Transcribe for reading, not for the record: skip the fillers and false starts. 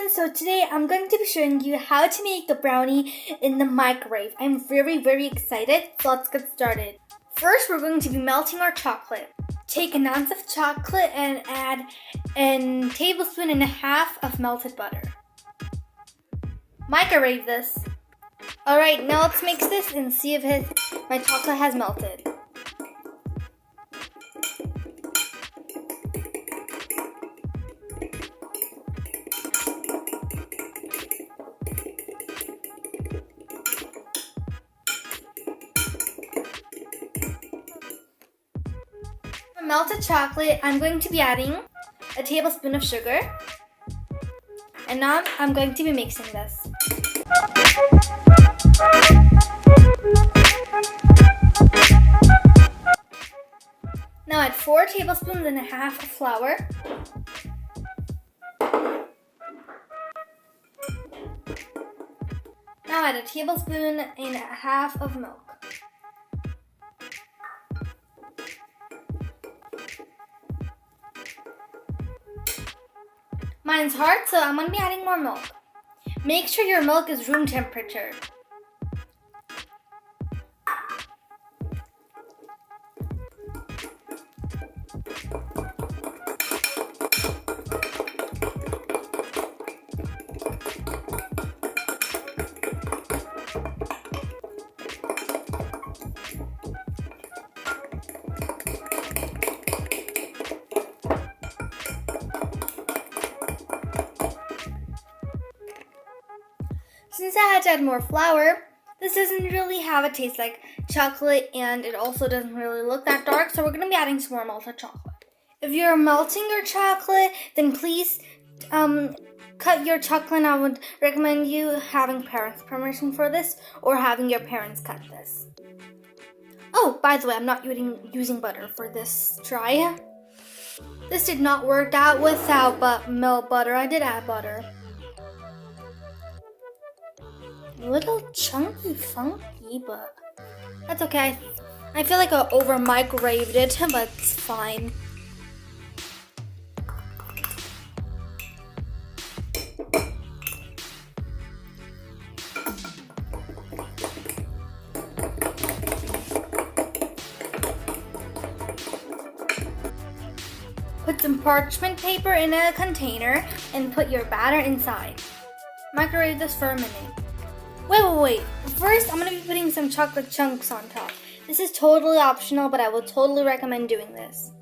everyone, so today I'm going to be showing you how to make a brownie in the microwave. I'm very excited, so let's get started. First, we're going to be melting our chocolate. Take an ounce of chocolate and add a tablespoon and a half of melted butter. Microwave this. Alright, now let's mix this and see if my chocolate has melted. For melted chocolate, I'm going to be adding a tablespoon of sugar. And now I'm going to be mixing this. Now add 4 tablespoons and a half of flour. Now add a tablespoon and a half of milk. Mine's hard, so I'm going to be adding more milk. Make sure your milk is room temperature. Since I had to add more flour, this doesn't really have a taste like chocolate, and it also doesn't really look that dark, so we're going to be adding some more melted chocolate. If you're melting your chocolate, then please cut your chocolate, and I would recommend you having parents' permission for this or having your parents cut this. Oh, by the way, I'm not using butter for this try. This did not work out without milk butter. I did add butter. A little chunky, funky, but that's okay. I feel like I over microwaved it, but it's fine. Put some parchment paper in a container and put your batter inside. Microwave this for a minute. Wait. First, I'm going to be putting some chocolate chunks on top. This is totally optional, but I will totally recommend doing this.